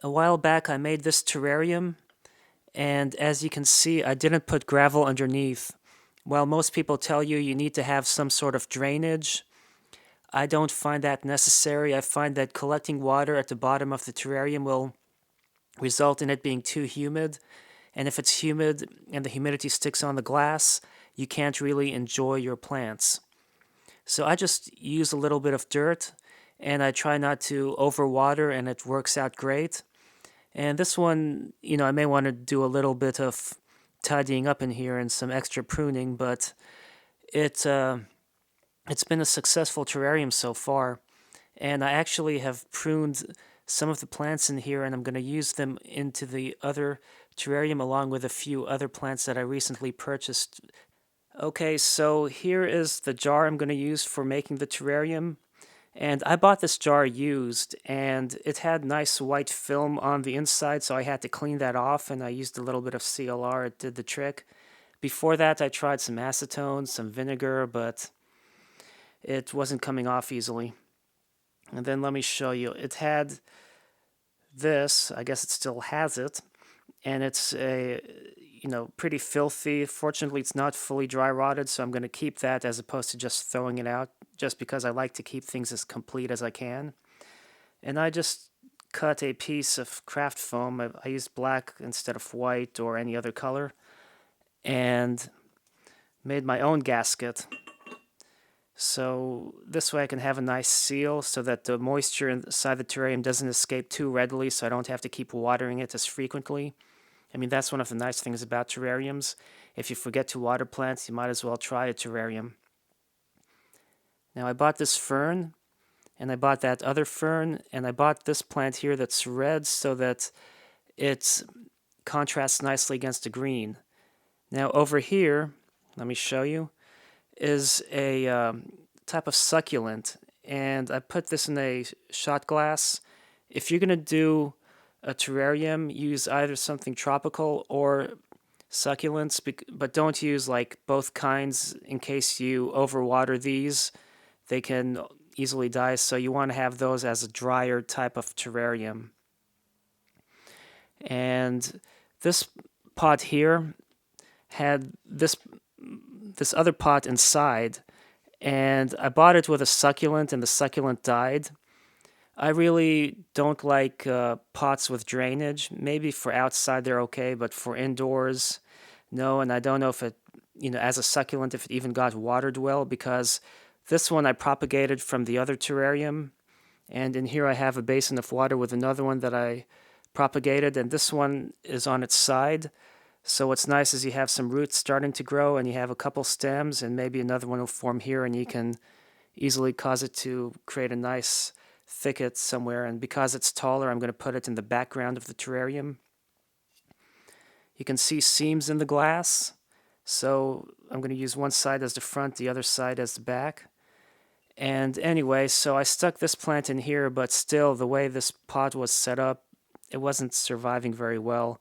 A while back I made this terrarium, and as you can see, I didn't put gravel underneath. While most people tell you you need to have some sort of drainage, I don't find that necessary. I find that collecting water at the bottom of the terrarium will result in it being too humid, and if it's humid and the humidity sticks on the glass, you can't really enjoy your plants. So I just use a little bit of dirt, and I try not to overwater, and it works out great. And this one, I may want to do a little bit of tidying up in here and some extra pruning, but it it's been a successful terrarium so far. And I actually have pruned some of the plants in here, and I'm going to use them into the other terrarium along with a few other plants that I recently purchased. Okay, so here is the jar I'm going to use for making the terrarium. And I bought this jar used, and it had nice white film on the inside, so I had to clean that off, and I used a little bit of CLR. It did the trick. Before that, I tried some acetone, some vinegar, but it wasn't coming off easily. And then let me show you. It had this, I guess it still has it, and it's pretty filthy. Fortunately, it's not fully dry rotted, so I'm going to keep that as opposed to just throwing it out, just because I like to keep things as complete as I can. And I just cut a piece of craft foam. I used black instead of white or any other color, and made my own gasket. So this way I can have a nice seal so that the moisture inside the terrarium doesn't escape too readily, so I don't have to keep watering it as frequently. I mean, that's one of the nice things about terrariums. If you forget to water plants, you might as well try a terrarium. Now I bought this fern, and I bought that other fern, and I bought this plant here that's red so that it contrasts nicely against the green. Now over here, let me show you, is a type of succulent, and I put this in a shot glass. If you're going to do a terrarium, use either something tropical or succulents, but don't use like both kinds in case you overwater these. They can easily die, so you want to have those as a drier type of terrarium. And this pot here had this other pot inside, and I bought it with a succulent, and the succulent died. I really don't like pots with drainage. Maybe for outside they're okay, but for indoors, no. And I don't know if it, as a succulent, if it even got watered well, because this one I propagated from the other terrarium, and in here I have a basin of water with another one that I propagated, and this one is on its side. So what's nice is you have some roots starting to grow, and you have a couple stems, and maybe another one will form here, and you can easily cause it to create a nice thicket somewhere. And because it's taller, I'm going to put it in the background of the terrarium. You can see seams in the glass, so I'm going to use one side as the front, the other side as the back. And anyway, so I stuck this plant in here, but still, the way this pot was set up, it wasn't surviving very well.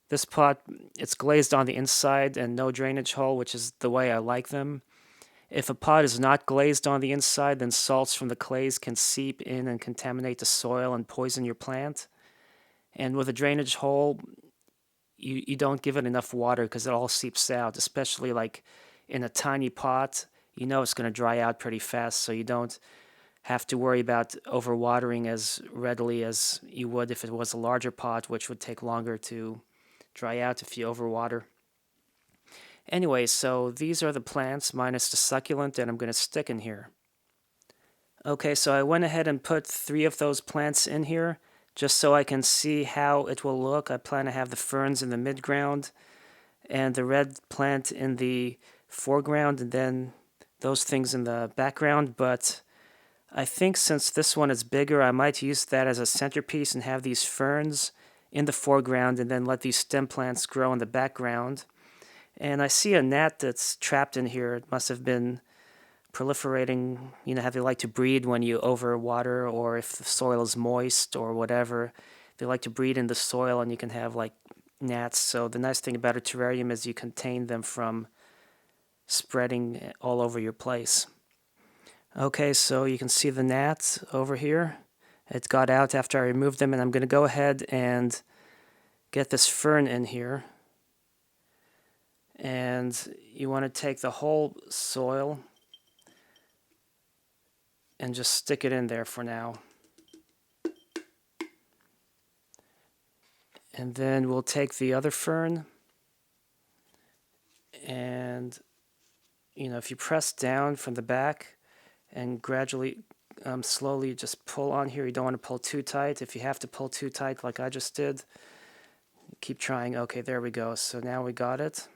This pot, it's glazed on the inside and no drainage hole, which is the way I like them. If a pot is not glazed on the inside, then salts from the clays can seep in and contaminate the soil and poison your plant. And with a drainage hole, you don't give it enough water because it all seeps out, especially like in a tiny pot. You know it's going to dry out pretty fast, so you don't have to worry about overwatering as readily as you would if it was a larger pot, which would take longer to dry out if you overwater. Anyway, so these are the plants minus the succulent that I'm going to stick in here. Okay, so I went ahead and put 3 of those plants in here just so I can see how it will look. I plan to have the ferns in the midground and the red plant in the foreground and then those things in the background, but I think since this one is bigger, I might use that as a centerpiece and have these ferns in the foreground and then let these stem plants grow in the background. And I see a gnat that's trapped in here. It must have been proliferating, how they like to breed when you overwater or if the soil is moist or whatever. They like to breed in the soil and you can have like gnats. So the nice thing about a terrarium is you contain them from spreading all over your place. Okay, so you can see the gnats over here. It got out after I removed them, and I'm going to go ahead and get this fern in here. And you want to take the whole soil and just stick it in there for now. And then we'll take the other fern, and if you press down from the back and gradually, slowly just pull on here. You don't want to pull too tight. If you have to pull too tight like I just did, keep trying. Okay, there we go. So now we got it.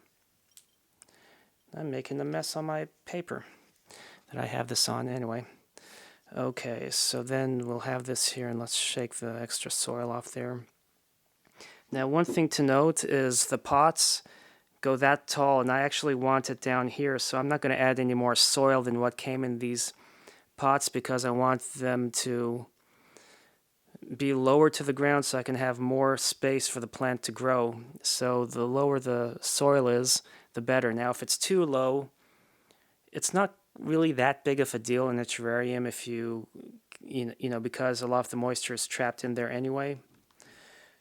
I'm making a mess on my paper that I have this on anyway. Okay, so then we'll have this here, and let's shake the extra soil off there. Now, one thing to note is the pots go that tall, and I actually want it down here, so I'm not going to add any more soil than what came in these pots because I want them to be lower to the ground so I can have more space for the plant to grow. So the lower the soil is, the better. Now, if it's too low, it's not really that big of a deal in a terrarium if because a lot of the moisture is trapped in there anyway.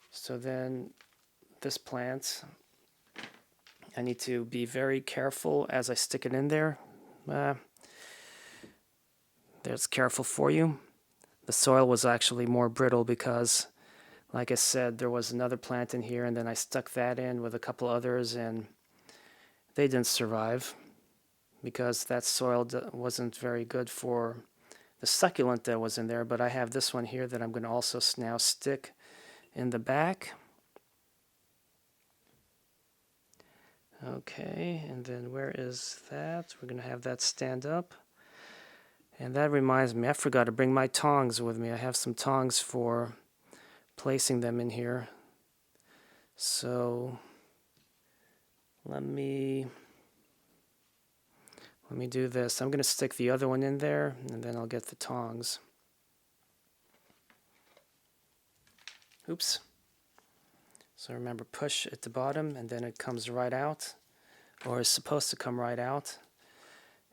So then this plant, I need to be very careful as I stick it in there. There's careful for you. The soil was actually more brittle because, like I said, there was another plant in here, and then I stuck that in with a couple others, and they didn't survive because that soil wasn't very good for the succulent that was in there. But I have this one here that I'm going to also now stick in the back. Okay, and then where is that? We're going to have that stand up. And that reminds me, I forgot to bring my tongs with me. I have some tongs for placing them in here. So let me do this. I'm going to stick the other one in there, and then I'll get the tongs. Oops. So remember, push at the bottom, and then it comes right out, or is supposed to come right out.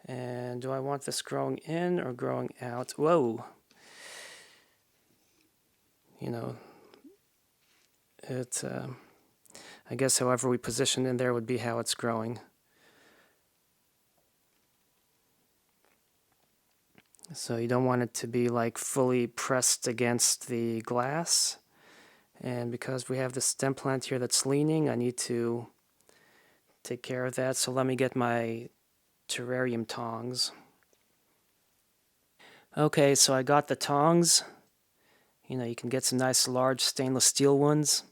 And do I want this growing in or growing out? Whoa! I guess however we position in there would be how it's growing. So you don't want it to be like fully pressed against the glass. And because we have the stem plant here that's leaning, I need to take care of that. So let me get my terrarium tongs. Okay, so I got the tongs. You can get some nice large stainless steel ones.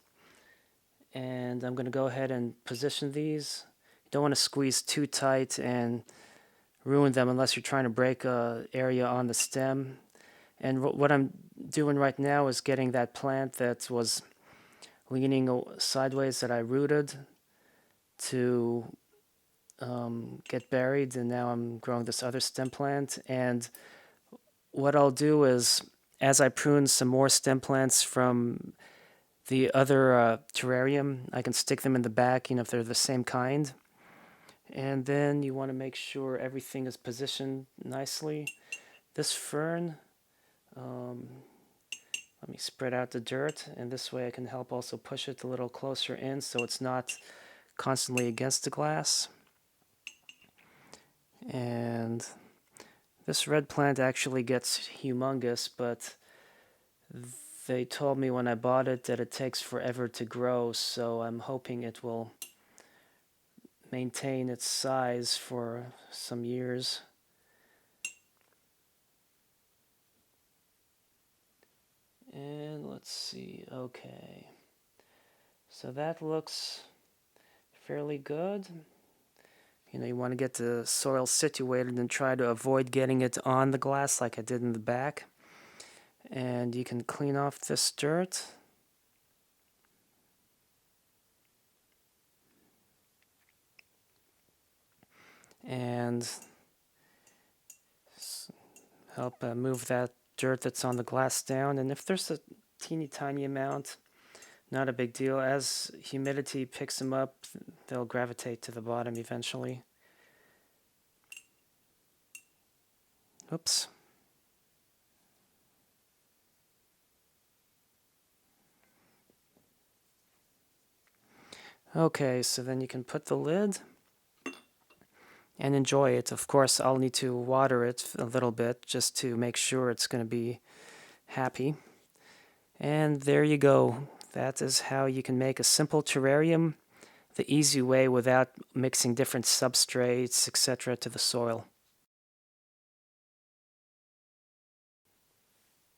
And I'm going to go ahead and position these. You don't want to squeeze too tight and ruin them unless you're trying to break an area on the stem. And what I'm doing right now is getting that plant that was leaning sideways that I rooted to get buried, and now I'm growing this other stem plant. And what I'll do is, as I prune some more stem plants from the other terrarium, I can stick them in the back, if they're the same kind. And then you want to make sure everything is positioned nicely. This fern, let me spread out the dirt, and this way I can help also push it a little closer in so it's not constantly against the glass. And this red plant actually gets humongous, but they told me when I bought it that it takes forever to grow, so I'm hoping it will maintain its size for some years. And let's see, okay. So that looks fairly good. You want to get the soil situated and try to avoid getting it on the glass like I did in the back. And you can clean off this dirt. And help move that dirt that's on the glass down. And if there's a teeny tiny amount, not a big deal. As humidity picks them up, they'll gravitate to the bottom eventually. Oops. Okay, so then you can put the lid and enjoy it. Of course, I'll need to water it a little bit just to make sure it's going to be happy. And there you go. That is how you can make a simple terrarium the easy way without mixing different substrates, etc., to the soil.